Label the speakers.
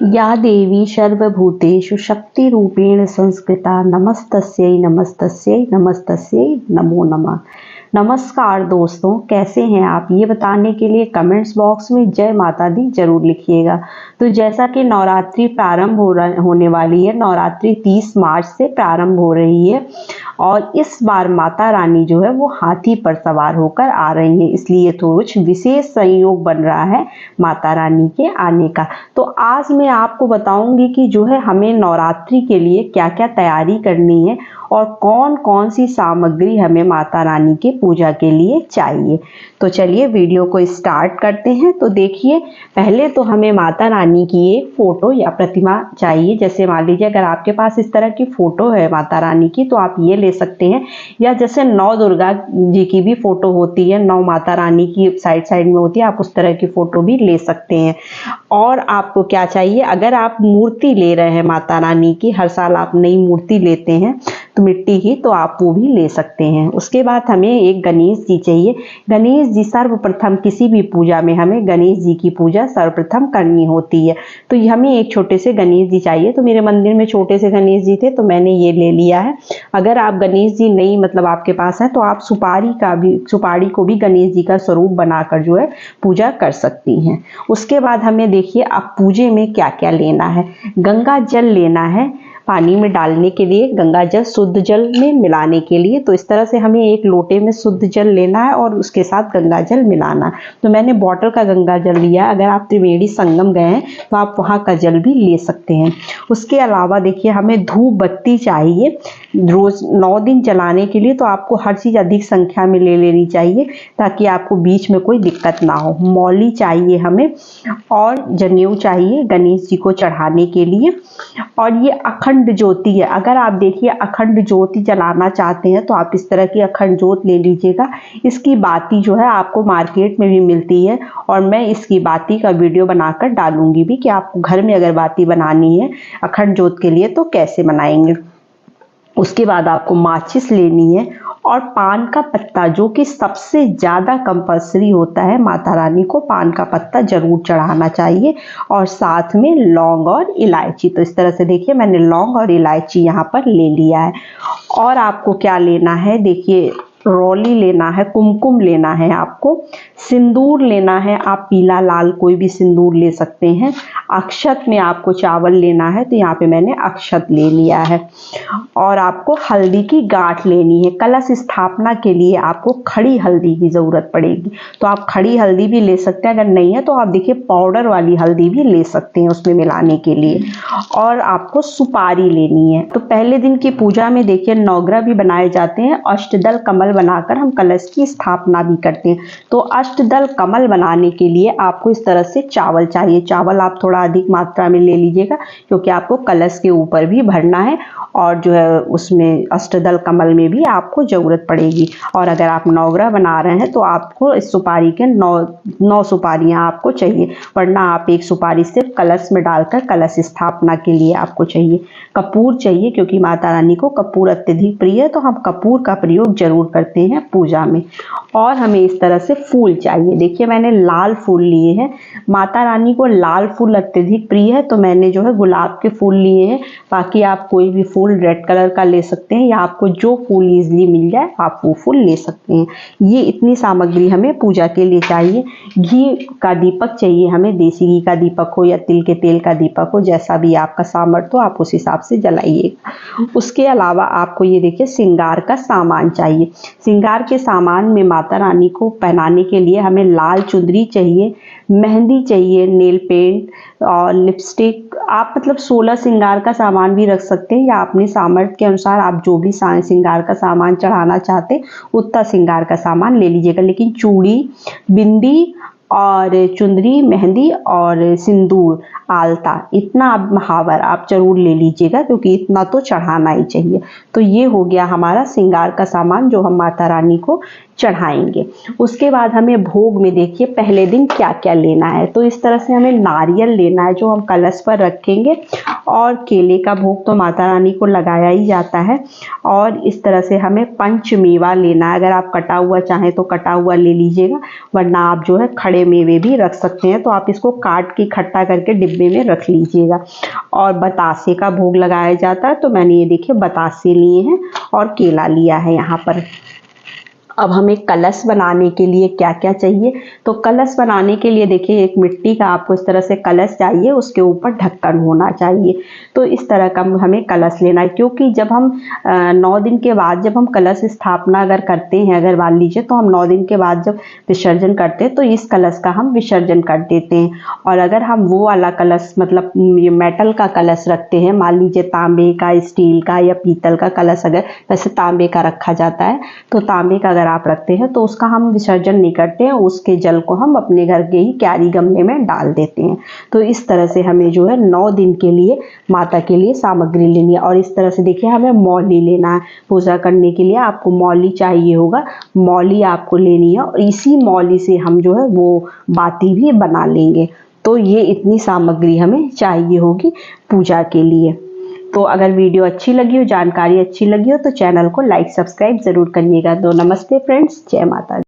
Speaker 1: या देवी सर्वभूतेषु शक्तिरूपेण संस्कृता नमस्तस्यै नमस्तस्यै नमस्तस्यै नमो नमः। नमस्कार दोस्तों, कैसे हैं आप? ये बताने के लिए कमेंट्स बॉक्स में जय माता दी जरूर लिखिएगा। तो जैसा कि नवरात्रि प्रारंभ होने वाली है, नवरात्रि 30 मार्च से प्रारंभ हो रही है और इस बार माता रानी जो है वो हाथी पर सवार होकर आ रही है, इसलिए तो कुछ विशेष संयोग बन रहा है माता रानी के आने का। तो आज मैं आपको बताऊंगी कि जो है हमें नवरात्रि के लिए क्या क्या तैयारी करनी है और कौन कौन सी सामग्री हमें माता रानी की पूजा के लिए चाहिए। तो चलिए वीडियो को स्टार्ट करते हैं। तो देखिए, पहले तो हमें माता रानी की एक फोटो या प्रतिमा चाहिए। जैसे मान लीजिए अगर आपके पास इस तरह की फोटो है माता रानी की तो आप ये ले सकते हैं, या जैसे नौ दुर्गा जी की भी फोटो होती है, नौ माता रानी की साइड साइड में होती है, आप उस तरह की फोटो भी ले सकते हैं। और आपको क्या चाहिए, अगर आप मूर्ति ले रहे हैं माता रानी की, हर साल आप नई मूर्ति लेते हैं तो मिट्टी की, तो आप वो भी ले सकते हैं। उसके बाद हमें एक गणेश जी चाहिए। गणेश जी सर्वप्रथम किसी भी पूजा में हमें गणेश जी की पूजा सर्वप्रथम करनी होती है, तो हमें एक छोटे से गणेश जी चाहिए। तो मेरे मंदिर में छोटे से गणेश जी थे तो मैंने ये ले लिया है। अगर आप गणेश जी नहीं मतलब आपके पास है तो आप सुपारी को भी गणेश जी का स्वरूप बनाकर जो है पूजा कर सकती हैं। उसके बाद हमें देखिए अब पूजे में क्या क्या लेना है। गंगा जल लेना है पानी में डालने के लिए, गंगा जल शुद्ध जल में मिलाने के लिए। तो इस तरह से हमें एक लोटे में शुद्ध जल लेना है और उसके साथ गंगा जल मिलाना है। तो मैंने बॉटल का गंगा जल लिया। अगर आप त्रिवेणी संगम गए हैं तो आप वहाँ का जल भी ले सकते हैं। उसके अलावा देखिए हमें धूप बत्ती चाहिए रोज 9 दिन जलाने के लिए, तो आपको हर चीज़ अधिक संख्या में ले लेनी चाहिए ताकि आपको बीच में कोई दिक्कत ना हो। मौली चाहिए हमें और जनेऊ चाहिए गणेश जी को चढ़ाने के लिए। और ये अखंड ज्योति है। अगर आप देखिए अखंड ज्योति जलाना चाहते हैं तो आप इस तरह की अखंड ज्योत ले लीजिएगा। इसकी बाती जो है आपको मार्केट में भी मिलती है और मैं इसकी बाती का वीडियो बनाकर डालूंगी भी कि आपको घर में अगर बाती बनानी है अखंड ज्योत के लिए तो कैसे बनाएंगे। उसके बाद आपको माचिस लेनी है और पान का पत्ता, जो कि सबसे ज़्यादा कंपल्सरी होता है, माता रानी को पान का पत्ता जरूर चढ़ाना चाहिए। और साथ में लौंग और इलायची। तो इस तरह से देखिए मैंने लौंग और इलायची यहाँ पर ले लिया है। और आपको क्या लेना है, देखिए रौली लेना है, कुमकुम लेना है, आपको सिंदूर लेना है। आप पीला लाल कोई भी सिंदूर ले सकते हैं। अक्षत में आपको चावल लेना है, तो यहाँ पे मैंने अक्षत ले लिया है। और आपको हल्दी की गांठ लेनी है। कलश स्थापना के लिए आपको खड़ी हल्दी की ज़रूरत पड़ेगी, तो आप खड़ी हल्दी भी ले सकते हैं। अगर नहीं है तो आप देखिए पाउडर वाली हल्दी भी ले सकते हैं उसमें मिलाने के लिए। और आपको सुपारी लेनी है। तो पहले दिन की पूजा में देखिए नवग्रह भी बनाए जाते हैं। अष्टदल कमल बनाकर हम कलश की स्थापना भी करते हैं। तो अष्टदल कमल बनाने के लिए आपको इस तरह से चावल चाहिए। चावल आप थोड़ा अधिक मात्रा में ले लीजिएगा क्योंकि आपको कलश के ऊपर भी भरना है और जो है उसमें अष्टदल कमल में भी आपको ज़रूरत पड़ेगी। और अगर आप नवग्रह बना रहे हैं तो आपको इस सुपारी के 9 सुपारियाँ आपको चाहिए, वरना आप एक सुपारी सिर्फ कलश में डालकर कलश स्थापना के लिए आपको चाहिए। कपूर चाहिए क्योंकि माता रानी को कपूर अत्यधिक प्रिय है, तो हम कपूर का प्रयोग जरूर करते हैं पूजा में। और हमें इस तरह से फूल चाहिए। देखिए मैंने लाल फूल लिए हैं, माता रानी को लाल फूल अत्यधिक प्रिय है, तो मैंने जो है गुलाब के फूल लिए हैं। बाकी आप कोई भी फूल रेड कलर का ले सकते हैं, या आपको जो फूल इजीली मिल जाए आप वो फूल ले सकते हैं। ये इतनी सामग्री हमें पूजा के लिए चाहिए। घी का दीपक चाहिए हमें, देसी घी का दीपक हो या तिल के तेल का दीपक हो, जैसा भी आपका सामर्थ्य हो आप उस हिसाब से जलाइएगा। उसके अलावा आपको ये देखिए श्रृंगार का सामान चाहिए। श्रृंगार के सामान में माता रानी को पहनाने के लिए हमें लाल चुंदरी चाहिए, मेहंदी चाहिए, नेल पेंट और लिपस्टिक। आप मतलब 16 श्रृंगार का सामान भी रख सकते हैं, या अपने सामर्थ्य के अनुसार आप जो भी श्रृंगार का सामान चढ़ाना चाहते हैं उतना श्रृंगार का सामान ले लीजिएगा। लेकिन चूड़ी, बिंदी और चुंदरी, मेहंदी और सिंदूर, आलता, इतना महावर आप जरूर ले लीजिएगा क्योंकि इतना तो चढ़ाना ही चाहिए। तो ये हो गया हमारा श्रृंगार का सामान जो हम माता रानी को चढ़ाएंगे। उसके बाद हमें भोग में देखिए पहले दिन क्या क्या लेना है। तो इस तरह से हमें नारियल लेना है जो हम कलश पर रखेंगे, और केले का भोग तो माता रानी को लगाया ही जाता है। और इस तरह से हमें पंचमेवा लेना है। अगर आप कटा हुआ चाहें तो कटा हुआ ले लीजिएगा, वरना आप जो है खड़े मेवे भी रख सकते हैं। तो आप इसको काट के इकट्ठा करके डिब्बे में रख लीजिएगा। और बतासे का भोग लगाया जाता है, तो मैंने ये देखिए बतासे लिए हैं और केला लिया है यहाँ पर। अब हमें कलश बनाने के लिए क्या क्या चाहिए, तो कलश बनाने के लिए देखिए एक मिट्टी का आपको इस तरह से कलश चाहिए, उसके ऊपर ढक्कन होना चाहिए। तो इस तरह का हमें कलश लेना है, क्योंकि जब हम 9 दिन के बाद जब हम कलश स्थापना अगर करते हैं, अगर मान लीजिए तो हम 9 दिन के बाद जब विसर्जन करते हैं तो इस कलश का हम विसर्जन कर देते हैं। और अगर हम वो वाला कलश मतलब ये मेटल का कलश रखते हैं, मान लीजिए तांबे का, स्टील का या पीतल का कलश, अगर वैसे तांबे का रखा जाता है, तो तांबे का अगर आप रखते हैं तो उसका हम विसर्जन नहीं करते हैं, उसके जल को हम अपने घर के ही क्यारी गमले में डाल देते हैं। तो इस तरह से हमें जो है 9 दिन के लिए माता के लिए सामग्री लेनी है। और इस तरह से देखिए हमें मौली लेना है। पूजा करने के लिए आपको मौली चाहिए होगा, मौली आपको लेनी है, और इसी मौली से हम जो है वो बाती भी बना लेंगे। तो ये इतनी सामग्री हमें चाहिए होगी पूजा के लिए। तो अगर वीडियो अच्छी लगी हो, जानकारी अच्छी लगी हो, तो चैनल को लाइक सब्सक्राइब ज़रूर करिएगा। तो नमस्ते फ्रेंड्स, जय माता दी।